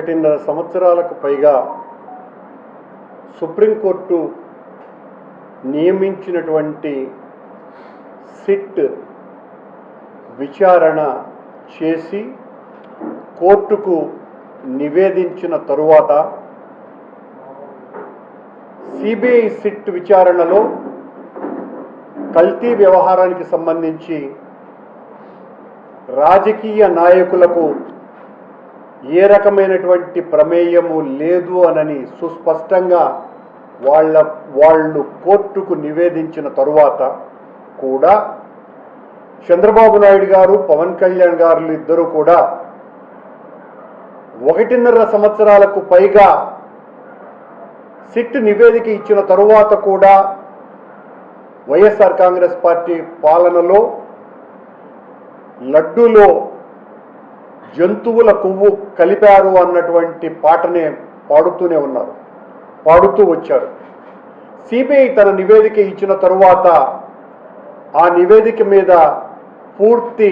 ఒకటిన్నర సంవత్సరాలకు పైగా సుప్రీంకోర్టు నియమించినటువంటి సిట్ విచారణ చేసి కోర్టుకు నివేదించిన తరువాత సిబిఐ సిట్ విచారణలో కల్తీ వ్యవహారానికి సంబంధించి రాజకీయ నాయకులకు ఏ రకమైనటువంటి ప్రమేయము లేదు అనని సుస్పష్టంగా వాళ్ళు కోర్టుకు నివేదించిన తరువాత కూడా చంద్రబాబు నాయుడు గారు పవన్ కళ్యాణ్ గారు ఇద్దరు కూడా 1.5 సంవత్సరాలకు పైగా సిట్ నివేదిక ఇచ్చిన తరువాత కూడా వైఎస్ఆర్ కాంగ్రెస్ పార్టీ పాలనలో లడ్డూలో జంతువుల కొవ్వు కలిపారు అన్నటువంటి పాటనే పాడుతూ వచ్చారు. సిబిఐ తన నివేదిక ఇచ్చిన తరువాత ఆ నివేదిక మీద పూర్తి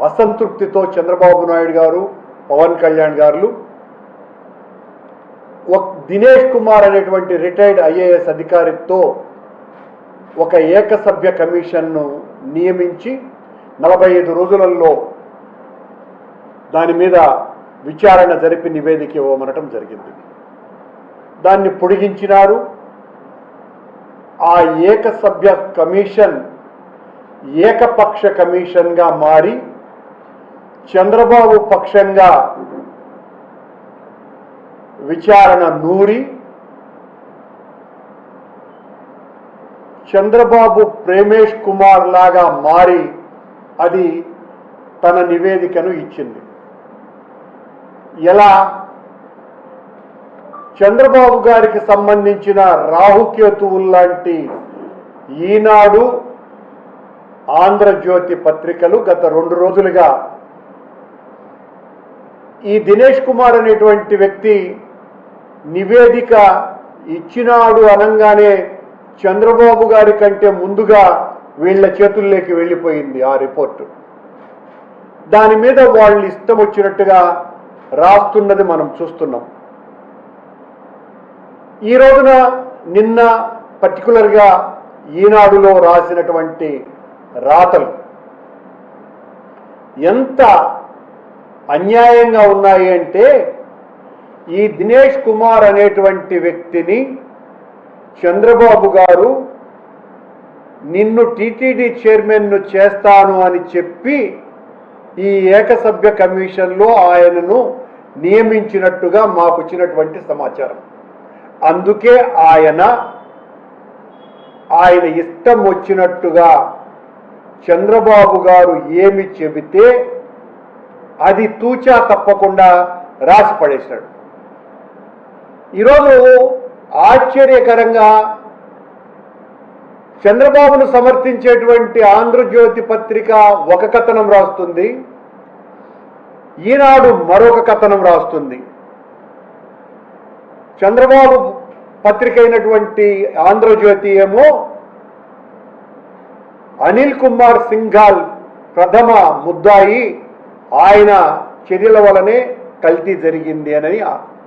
అసంతృప్తితో చంద్రబాబు నాయుడు గారు పవన్ కళ్యాణ్ గారు దినేష్ కుమార్ అనేటువంటి రిటైర్డ్ ఐఏఎస్ అధికారితో ఒక ఏకసభ్య కమిషన్ను నియమించి 45 రోజులలో దాని మీద విచారణ జరిపి నివేదిక ఇవ్వమనటం జరిగింది. దాన్ని పొడిగించినారు. ఆ ఏకసభ్య కమిషన్ ఏకపక్ష కమిషన్గా మారి చంద్రబాబు పక్షంగా విచారణ నూరి చంద్రబాబు ప్రేమేష్ కుమార్ లాగా మారి అది తన నివేదికను ఇచ్చింది. ఎలా? చంద్రబాబు గారికి సంబంధించిన రాహుకేతువుల్లాంటి ఈనాడు, ఆంధ్రజ్యోతి పత్రికలు గత 2 రోజులుగా ఈ దినేష్ కుమార్ అనేటువంటి వ్యక్తి నివేదిక ఇచ్చినాడు అనగానే చంద్రబాబు గారి కంటే ముందుగా వీళ్ళ చేతుల్లోకి వెళ్ళిపోయింది ఆ రిపోర్టు. దాని మీద వాళ్ళు ఇష్టం వచ్చినట్టుగా రాస్తున్నది మనం చూస్తున్నాం. ఈ రోజున నిన్న పర్టికులర్గా ఈనాడులో రాసినటువంటి రాతలు ఎంత అన్యాయంగా ఉన్నాయి అంటే, ఈ దినేష్ కుమార్ అనేటువంటి వ్యక్తిని చంద్రబాబు గారు నిన్ను టీటీడీ చైర్మన్ను చేస్తాను అని చెప్పి ఈ ఏకసభ్య కమిషన్లో ఆయనను నియమించినట్టుగా మాకు వచ్చినటువంటి సమాచారం. అందుకే ఆయన ఇష్టం వచ్చినట్టుగా చంద్రబాబు గారు ఏమి చెబితే అది తూచా తప్పకుండా రాసి పడేశాడు. ఈరోజు ఆశ్చర్యకరంగా చంద్రబాబును సమర్థించేటువంటి ఆంధ్రజ్యోతి పత్రిక ఒక కథనం రాస్తుంది, ఈనాడు మరొక కథనం రాస్తుంది. చంద్రబాబు పత్రిక అయినటువంటి ఆంధ్రజ్యోతి ఏమో అనిల్ కుమార్ సింఘాల్ ప్రథమ ముద్దాయి, ఆయన చర్యల వలనే కల్తీ జరిగింది అని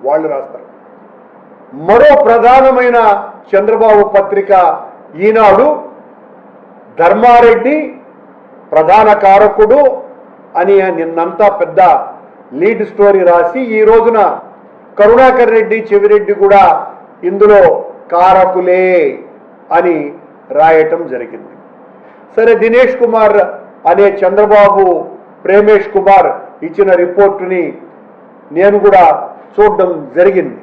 వాళ్ళు రాస్తారు. మరో ప్రధానమైన చంద్రబాబు పత్రిక ఈనాడు ధర్మారెడ్డి ప్రధాన కారకుడు అని నిన్నంతా పెద్ద లీడ్ స్టోరీ రాసి ఈ రోజున కరుణాకర్ రెడ్డి, చెవిరెడ్డి కూడా ఇందులో కారకులే అని రాయటం జరిగింది. సరే, దినేష్ కుమార్ అనే చంద్రబాబు ప్రేమేష్ కుమార్ ఇచ్చిన రిపోర్టుని నేను కూడా చూడడం జరిగింది.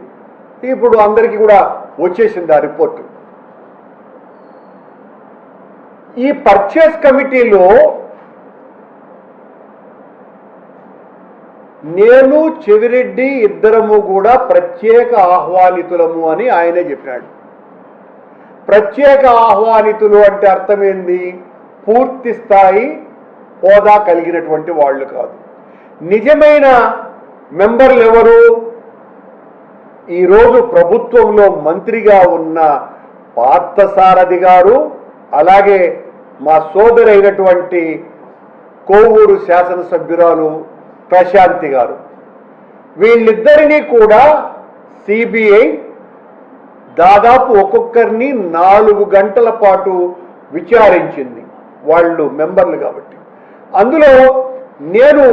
ఇప్పుడు అందరికీ కూడా వచ్చేసింది ఆ రిపోర్టు. ఈ పర్చేస్ కమిటీలో నేను, చెవిరెడ్డి ఇద్దరము కూడా ప్రత్యేక ఆహ్వానితులము అని ఆయనే చెప్పాడు. ప్రత్యేక ఆహ్వానితులు అంటే అర్థం ఏంది? పూర్తి స్థాయి హోదా కలిగినటువంటి వాళ్ళు కాదు. నిజమైన మెంబర్లు ఎవరు? ఈరోజు ప్రభుత్వంలో మంత్రిగా ఉన్న పార్థసారథి గారు, అలాగే మా సోదరైనటువంటి కోవూరు శాసనసభ్యురాలు ప్రశాంతి గారు. వీళ్ళిద్దరినీ కూడా సిబిఐ దాదాపు ఒక్కొక్కరిని 4 గంటల పాటు విచారించింది, వాళ్ళు మెంబర్లు కాబట్టి. అందులో నేను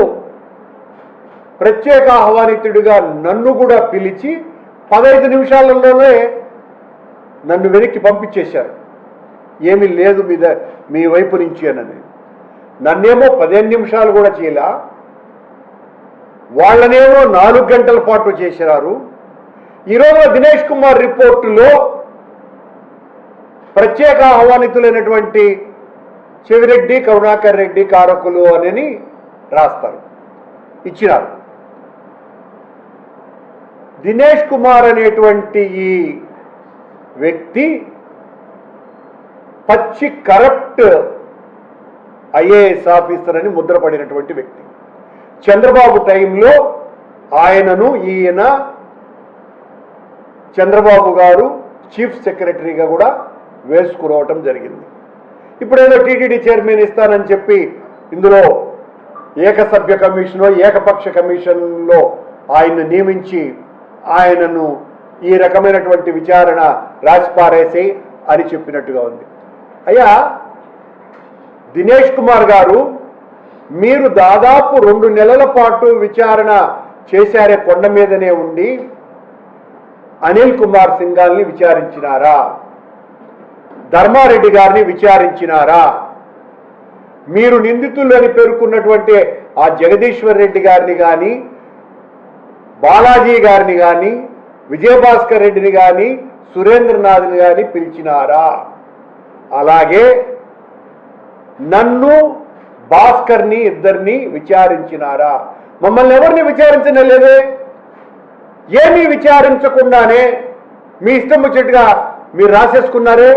ప్రత్యేక ఆహ్వానితుడిగా నన్ను కూడా పిలిచి 15 నిమిషాలలోనే నన్ను వెనక్కి పంపించేశారు. ఏమీ లేదు మీ వైపు నుంచి అన్నది. నన్నేమో 15 నిమిషాలు కూడా చేయలా, వాళ్ళనేమో 4 గంటల పాటు చేశారు. ఈరోజు దినేష్ కుమార్ రిపోర్టులో ప్రత్యేక ఆహ్వానితులైనటువంటి చెవిరెడ్డి, కరుణాకర్ రెడ్డి కారకులు అని రాస్తారు, ఇచ్చినారు. దినేష్ కుమార్ అనేటువంటి ఈ వ్యక్తి పచ్చి కరప్ట్ ఐఏఎస్ ఆఫీసర్ అని ముద్రపడినటువంటి వ్యక్తి. చంద్రబాబు టైంలో ఆయనను ఈయన చంద్రబాబు గారు చీఫ్ సెక్రటరీగా కూడా వేసుకురావటం జరిగింది. ఇప్పుడు ఏదో టీటీడీ చైర్మన్ ఇస్తానని చెప్పి ఇందులో ఏకసభ్య కమిషన్లో ఏకపక్ష కమిషన్లో ఆయన్ను నియమించి ఆయనను ఈ రకమైనటువంటి విచారణ రాసిపారేసి అని చెప్పినట్టుగా ఉంది. అయ్యా దినేష్ కుమార్ గారు, మీరు దాదాపు 2 నెలల పాటు విచారణ చేశారే కొండ మీదనే ఉండి అనిల్ కుమార్ సింఘాల్ని విచారించినారా? ధర్మారెడ్డి గారిని విచారించినారా? మీరు నిందితులు అని పేర్కొన్నటువంటి ఆ జగదీశ్వర్ రెడ్డి గారిని కానీ, బాలాజీ గారిని కానీ, విజయభాస్కర్ రెడ్డిని కానీ, సురేంద్రనాథ్ని కానీ పిలిచినారా? అలాగే నన్ను, భాస్కర్ని ఇద్దరిని విచారించినారా? మమ్మల్ని ఎవరిని విచారించలేదే. ఏమీ విచారించకుండానే మీ ఇష్టం వచ్చేట్టుగా మీరు రాసేసుకున్నారే.